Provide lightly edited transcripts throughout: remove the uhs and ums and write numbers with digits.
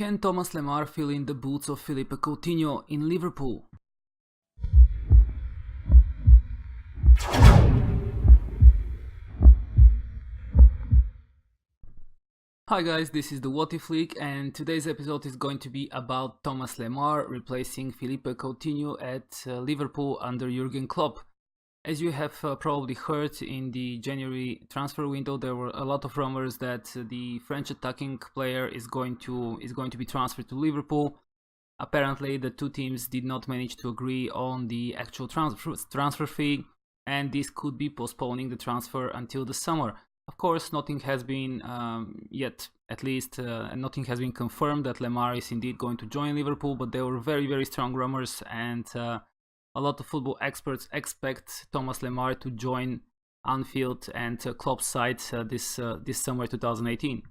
Can Thomas Lemar fill in the boots of Philippe Coutinho in Liverpool? Hi guys, this is the What If League, and today's episode is going to be about Thomas Lemar replacing Philippe Coutinho at Liverpool under Jurgen Klopp. As you have probably heard, in the January transfer window there were a lot of rumors that the French attacking player is going to be transferred to Liverpool. Apparently the two teams did not manage to agree on the actual transfer fee, and this could be postponing the transfer until the summer. Of course, nothing has been nothing has been confirmed that Lemar is indeed going to join Liverpool, but there were very strong rumors, and a lot of football experts expect Thomas Lemar to join Anfield and Klopp's side this summer 2018.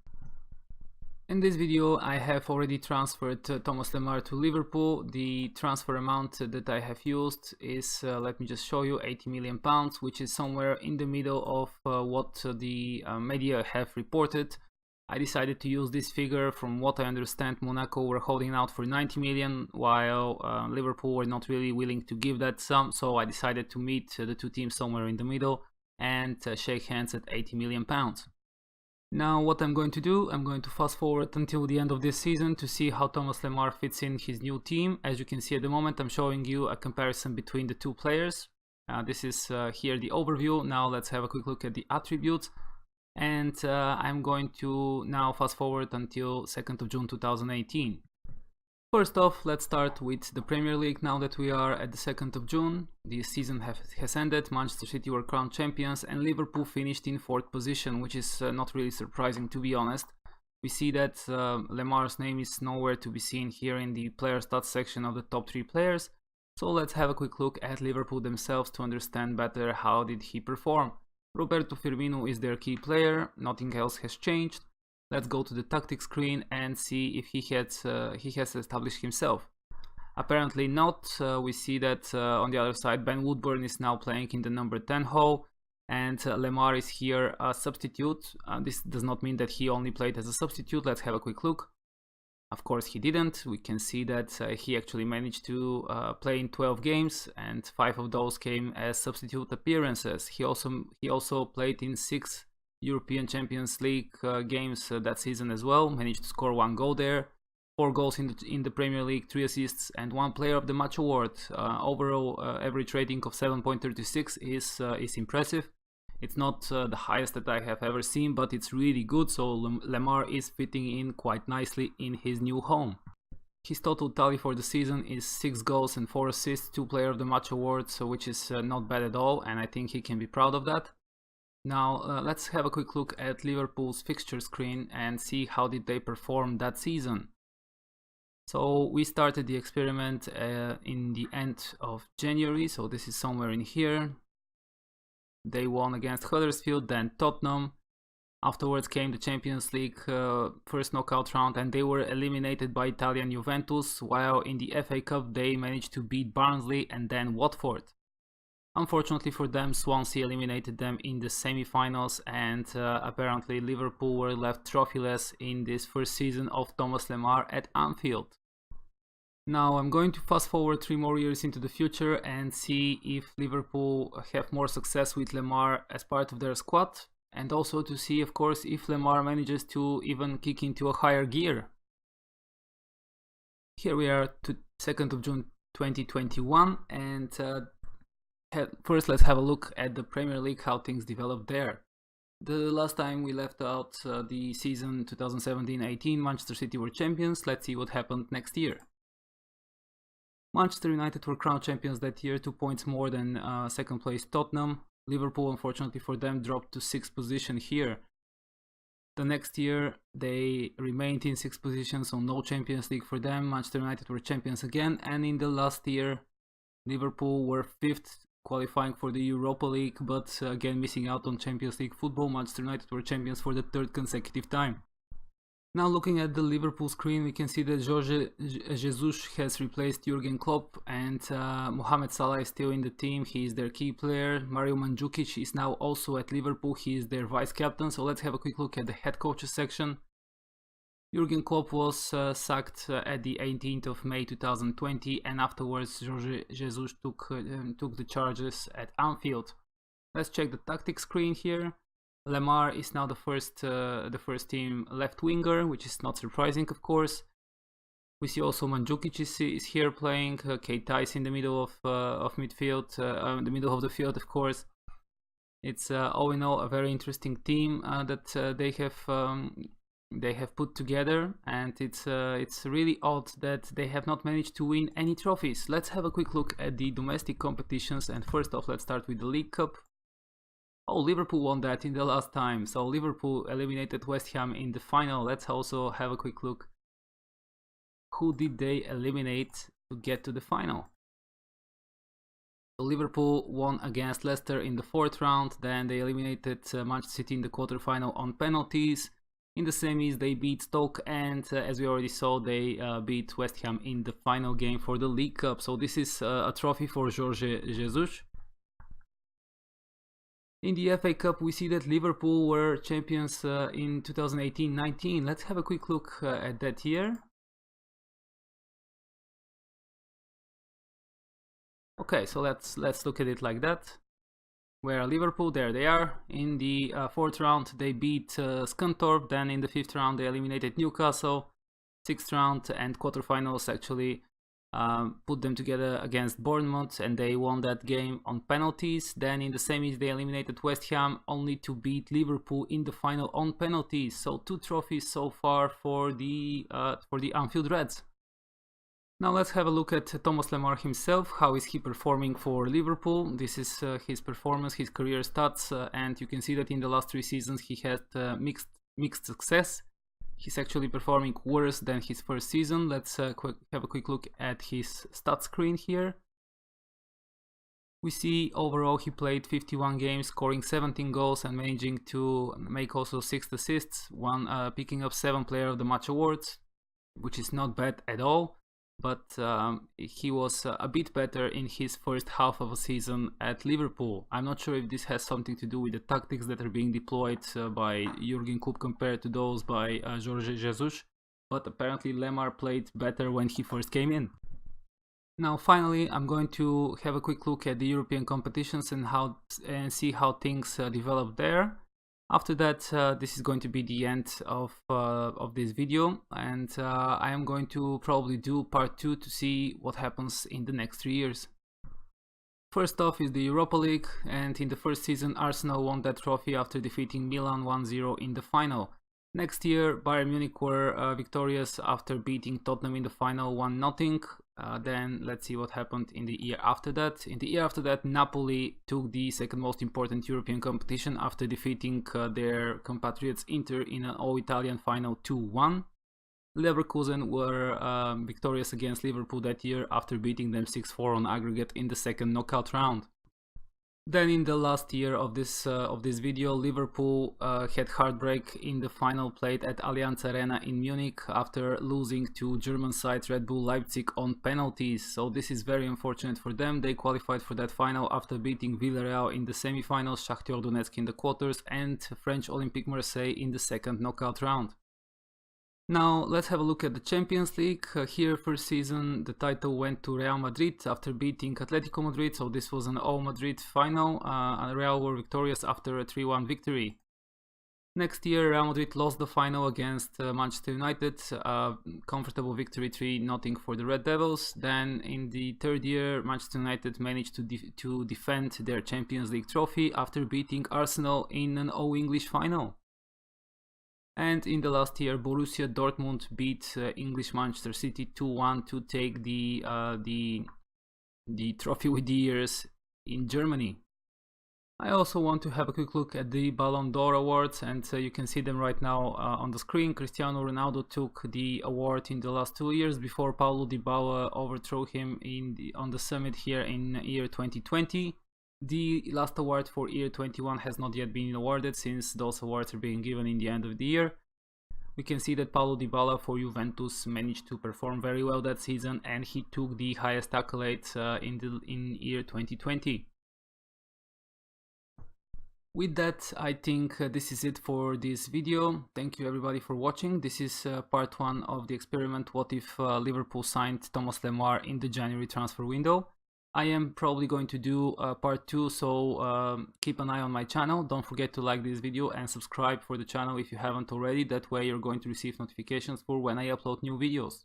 In this video I have already transferred Thomas Lemar to Liverpool. The transfer amount that I have used is, let me just show you, £80 million, which is somewhere in the middle of what the media have reported. I decided to use this figure. From what I understand, Monaco were holding out for 90 million, while Liverpool were not really willing to give that sum, so I decided to meet the two teams somewhere in the middle and shake hands at £80 million. Now what I'm going to do, I'm going to fast forward until the end of this season to see how Thomas Lemar fits in his new team. As you can see at the moment, I'm showing you a comparison between the two players. This is here the overview. Now let's have a quick look at the attributes. And I'm going to now fast forward until 2nd of June 2018. First off, let's start with the Premier League. Now that we are at the 2nd of June, the season has ended, Manchester City were crowned champions and Liverpool finished in 4th position, which is not really surprising, to be honest. We see that Lemar's name is nowhere to be seen here in the player stats section of the top 3 players. So let's have a quick look at Liverpool themselves to understand better how did he perform. Roberto Firmino is their key player, nothing else has changed. Let's go to the tactics screen and see if he has established himself. Apparently not. We see that on the other side Ben Woodburn is now playing in the number 10 hole, and Lemar is here a substitute. This does not mean that he only played as a substitute. Let's have a quick look. Of course he didn't. We can see that he actually managed to play in 12 games, and 5 of those came as substitute appearances. He also played in 6 European Champions League games that season as well, managed to score 1 goal there, 4 goals in the Premier League, 3 assists and 1 Player of the Match award. Overall average rating of 7.36 is impressive. It's not the highest that I have ever seen, but it's really good, so Lemar is fitting in quite nicely in his new home. His total tally for the season is 6 goals and 4 assists, 2 Player of the Match awards, which is not bad at all, and I think he can be proud of that. Now let's have a quick look at Liverpool's fixture screen and see how did they perform that season. So we started the experiment in the end of January, so this is somewhere in here. They won against Huddersfield, then Tottenham. Afterwards came the Champions League first knockout round, and they were eliminated by Italian Juventus, while in the FA Cup they managed to beat Barnsley and then Watford. Unfortunately for them, Swansea eliminated them in the semi-finals, and apparently Liverpool were left trophyless in this first season of Thomas Lemar at Anfield. Now I'm going to fast forward 3 more years into the future and see if Liverpool have more success with Lemar as part of their squad, and also to see, of course, if Lemar manages to even kick into a higher gear. Here we are to 2nd of June 2021, and first let's have a look at the Premier League, how things developed there. The last time we left out the season 2017-18, Manchester City were champions. Let's see what happened next year. Manchester United were crowned champions that year, 2 points more than second place Tottenham. Liverpool, unfortunately for them, dropped to 6th position here. The next year they remained in 6th position, so no Champions League for them. Manchester United were champions again, and in the last year Liverpool were 5th, qualifying for the Europa League, but again missing out on Champions League football. Manchester United were champions for the 3rd consecutive time. Now looking at the Liverpool screen, we can see that Jorge Jesus has replaced Jurgen Klopp, and Mohamed Salah is still in the team. He is their key player. Mario Mandzukic is now also at Liverpool. He is their vice captain. So let's have a quick look at the head coaches section. Jurgen Klopp was sacked at the 18th of May 2020, and afterwards Jorge Jesus took the charges at Anfield. Let's check the tactics screen here. Lemar is now the first team left winger, which is not surprising, of course. We see also Mandzukic is here playing. Keita is in the middle of midfield, the middle of the field, of course. It's all in all a very interesting team that they have put together, and it's really odd that they have not managed to win any trophies. Let's have a quick look at the domestic competitions, and first off, let's start with the League Cup. Oh, Liverpool won that in the last time, so Liverpool eliminated West Ham in the final. Let's also have a quick look. Who did they eliminate to get to the final? So Liverpool won against Leicester in the 4th round, then they eliminated Manchester City in the quarterfinal on penalties. In the semis they beat Stoke, and as we already saw, they beat West Ham in the final game for the League Cup. So this is a trophy for Jorge Jesus. In the FA Cup we see that Liverpool were champions in 2018-19. Let's have a quick look at that year. Okay, so let's look at it like that. Where Liverpool, there they are. In the 4th round they beat Scunthorpe, then in the 5th round they eliminated Newcastle. 6th round and quarterfinals actually put them together against Bournemouth, and they won that game on penalties. Then in the semis they eliminated West Ham, only to beat Liverpool in the final on penalties. So 2 trophies so far for the Anfield Reds. Now let's have a look at Thomas Lemar himself. How is he performing for Liverpool? This is his performance, his career stats, and you can see that in the last 3 seasons he had mixed success. He's actually performing worse than his first season. Let's have a quick look at his stats screen here. We see overall he played 51 games, scoring 17 goals and managing to make also 6 assists, picking up 7 Player of the Match awards, which is not bad at all. But he was a bit better in his first half of a season at Liverpool. I'm not sure if this has something to do with the tactics that are being deployed by Jurgen Klopp compared to those by Jorge Jesus, but apparently Lemar played better when he first came in. Now finally I'm going to have a quick look at the European competitions and see how things develop there. After that, this is going to be the end of this video, and I am going to probably do part 2 to see what happens in the next 3 years. First off is the Europa League, and in the first season Arsenal won that trophy after defeating Milan 1-0 in the final. Next year Bayern Munich were victorious after beating Tottenham in the final 1-0. Then let's see what happened in the year after that. In the year after that, Napoli took the second most important European competition after defeating their compatriots Inter in an all-Italian final 2-1. Leverkusen were victorious against Liverpool that year after beating them 6-4 on aggregate in the second knockout round. Then in the last year of this video, Liverpool had heartbreak in the final played at Allianz Arena in Munich after losing to German side Red Bull Leipzig on penalties. So this is very unfortunate for them. They qualified for that final after beating Villarreal in the semi-finals, Shakhtar Donetsk in the quarters, and French Olympique Marseille in the second knockout round. Now let's have a look at the Champions League. Here first season the title went to Real Madrid after beating Atletico Madrid, so this was an all Madrid final. Real were victorious after a 3-1 victory. Next year Real Madrid lost the final against Manchester United, comfortable victory 3-0 for the Red Devils. Then in the third year Manchester United managed to defend their Champions League trophy after beating Arsenal in an all English final. And in the last year, Borussia Dortmund beat English Manchester City 2-1 to take the trophy with the years in Germany. I also want to have a quick look at the Ballon d'Or awards, and you can see them right now on the screen. Cristiano Ronaldo took the award in the last 2 years before Paulo Dybala overthrew him on the summit here in year 2020. The last award for year 21 has not yet been awarded, since those awards are being given in the end of the year. We can see that Paulo Dybala for Juventus managed to perform very well that season, and he took the highest accolades in year 2020. With that, I think this is it for this video. Thank you everybody for watching. This is part 1 of the experiment. What if Liverpool signed Thomas Lemar in the January transfer window? I am probably going to do part 2, so keep an eye on my channel. Don't forget to like this video and subscribe for the channel if you haven't already. That way you're going to receive notifications for when I upload new videos.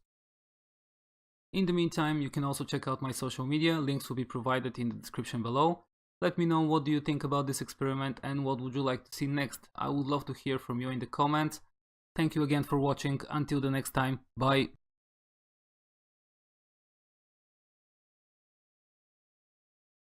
In the meantime, you can also check out my social media. Links will be provided in the description below. Let me know what do you think about this experiment and what would you like to see next. I would love to hear from you in the comments. Thank you again for watching. Until the next time, bye.